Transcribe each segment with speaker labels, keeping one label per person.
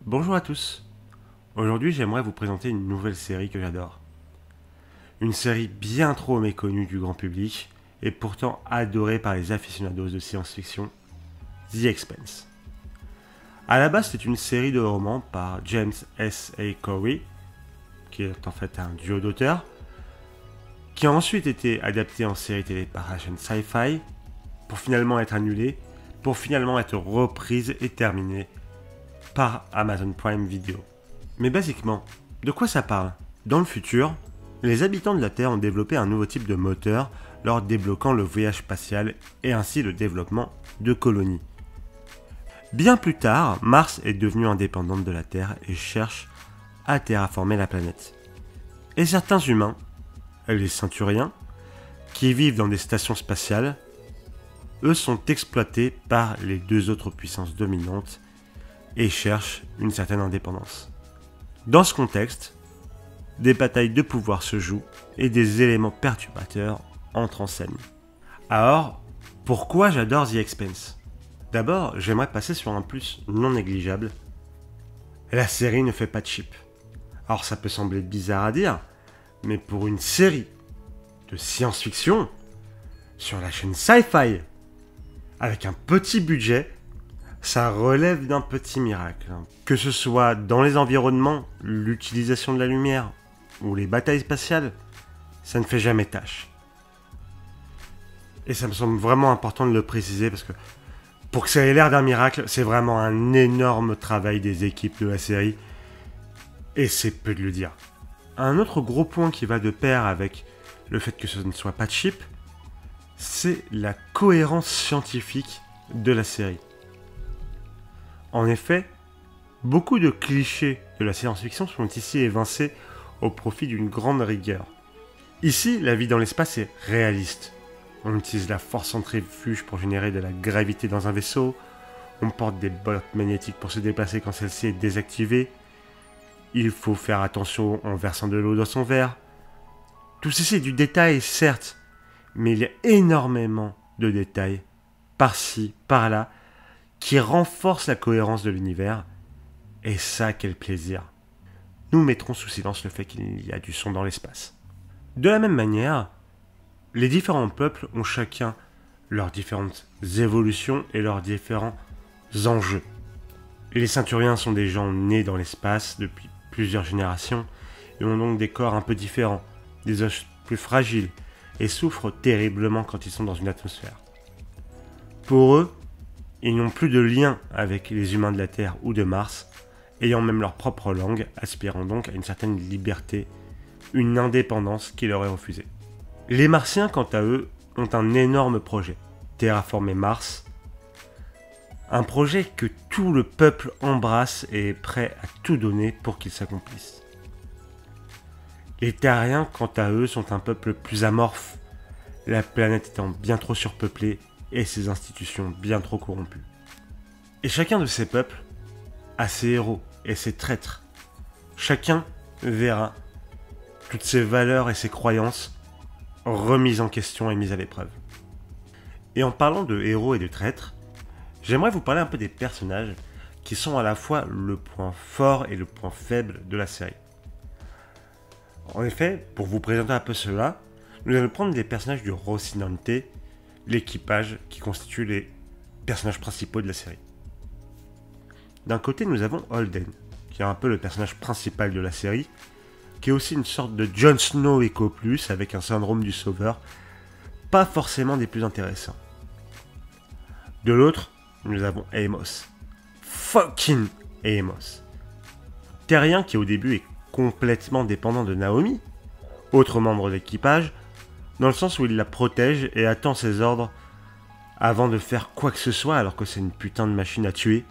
Speaker 1: Bonjour à tous. Aujourd'hui, j'aimerais vous présenter une nouvelle série que j'adore. Une série bien trop méconnue du grand public et pourtant adorée par les aficionados de science-fiction, The Expanse. À la base, c'est une série de romans par James S. A. Corey, qui est en fait un duo d'auteurs, qui a ensuite été adapté en série télé par la chaîne Sci-Fi, pour finalement être annulée, pour finalement être reprise et terminée par Amazon Prime Video. Mais basiquement, de quoi ça parle? Dans le futur, les habitants de la Terre ont développé un nouveau type de moteur leur débloquant le voyage spatial et ainsi le développement de colonies. Bien plus tard, Mars est devenue indépendante de la Terre et cherche à terraformer la planète. Et certains humains, les Ceinturiens, qui vivent dans des stations spatiales, eux sont exploités par les deux autres puissances dominantes et cherchent une certaine indépendance. Dans ce contexte, des batailles de pouvoir se jouent et des éléments perturbateurs entrent en scène. Alors, pourquoi j'adore The Expanse? D'abord, j'aimerais passer sur un plus non négligeable. La série ne fait pas de cheap. Alors ça peut sembler bizarre à dire, mais pour une série de science-fiction sur la chaîne Sci-Fi, avec un petit budget, ça relève d'un petit miracle. Que ce soit dans les environnements, l'utilisation de la lumière ou les batailles spatiales, ça ne fait jamais tâche. Et ça me semble vraiment important de le préciser parce que pour que ça ait l'air d'un miracle, c'est vraiment un énorme travail des équipes de la série. Et c'est peu de le dire. Un autre gros point qui va de pair avec le fait que ce ne soit pas cheap, c'est la cohérence scientifique de la série. En effet, beaucoup de clichés de la science-fiction sont ici évincés au profit d'une grande rigueur. Ici, la vie dans l'espace est réaliste. On utilise la force centrifuge pour générer de la gravité dans un vaisseau, on porte des bottes magnétiques pour se déplacer quand celle-ci est désactivée, il faut faire attention en versant de l'eau dans son verre. Tout ceci est du détail, certes, mais il y a énormément de détails, par-ci, par-là, qui renforcent la cohérence de l'univers, et ça, quel plaisir. Nous mettrons sous silence le fait qu'il y a du son dans l'espace. De la même manière, les différents peuples ont chacun leurs différentes évolutions et leurs différents enjeux. Les Ceinturiens sont des gens nés dans l'espace depuis plusieurs générations et ont donc des corps un peu différents, des os plus fragiles et souffrent terriblement quand ils sont dans une atmosphère. Pour eux, ils n'ont plus de lien avec les humains de la Terre ou de Mars, ayant même leur propre langue, aspirant donc à une certaine liberté, une indépendance qui leur est refusée. Les Martiens, quant à eux, ont un énorme projet, terraformer Mars, un projet que tout le peuple embrasse et est prêt à tout donner pour qu'il s'accomplisse. Les Terriens, quant à eux, sont un peuple plus amorphe, la planète étant bien trop surpeuplée et ses institutions bien trop corrompues. Et chacun de ces peuples a ses héros et ses traîtres. Chacun verra toutes ses valeurs et ses croyances remises en question et mises à l'épreuve. Et en parlant de héros et de traîtres, j'aimerais vous parler un peu des personnages qui sont à la fois le point fort et le point faible de la série. En effet, pour vous présenter un peu cela, nous allons prendre des personnages du Rocinante, l'équipage qui constitue les personnages principaux de la série. D'un côté, nous avons Holden, qui est un peu le personnage principal de la série, qui est aussi une sorte de Jon Snow Eco Plus avec un syndrome du sauveur, pas forcément des plus intéressants. De l'autre, nous avons Amos. Fucking Amos. Terrien qui au début est complètement dépendant de Naomi, autre membre d'équipage, dans le sens où il la protège et attend ses ordres avant de faire quoi que ce soit alors que c'est une putain de machine à tuer,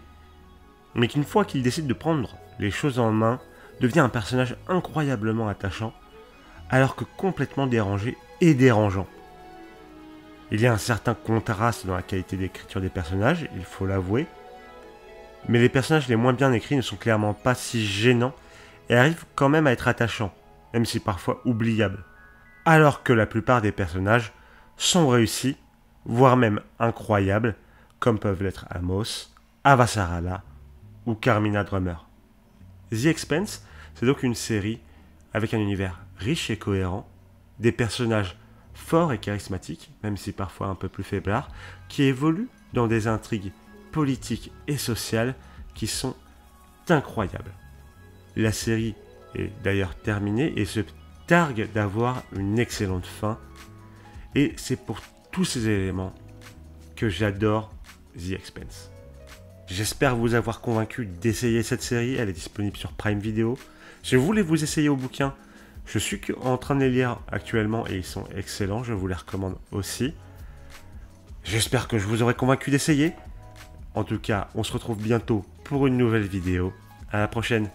Speaker 1: mais qu'une fois qu'il décide de prendre les choses en main, devient un personnage incroyablement attachant, alors que complètement dérangé et dérangeant. Il y a un certain contraste dans la qualité d'écriture des personnages, il faut l'avouer, mais les personnages les moins bien écrits ne sont clairement pas si gênants et arrivent quand même à être attachants, même si parfois oubliables, alors que la plupart des personnages sont réussis, voire même incroyables, comme peuvent l'être Amos, Avasarala ou Carmina Drummer. The Expanse, c'est donc une série avec un univers riche et cohérent, des personnages forts et charismatiques, même si parfois un peu plus faiblards, qui évoluent dans des intrigues politiques et sociales qui sont incroyables. La série est d'ailleurs terminée et se targue d'avoir une excellente fin, et c'est pour tous ces éléments que j'adore The Expanse. J'espère vous avoir convaincu d'essayer cette série, elle est disponible sur Prime Video. Je voulais vous essayer au bouquin, je suis en train de les lire actuellement et ils sont excellents, je vous les recommande aussi. J'espère que je vous aurai convaincu d'essayer. En tout cas, on se retrouve bientôt pour une nouvelle vidéo. À la prochaine.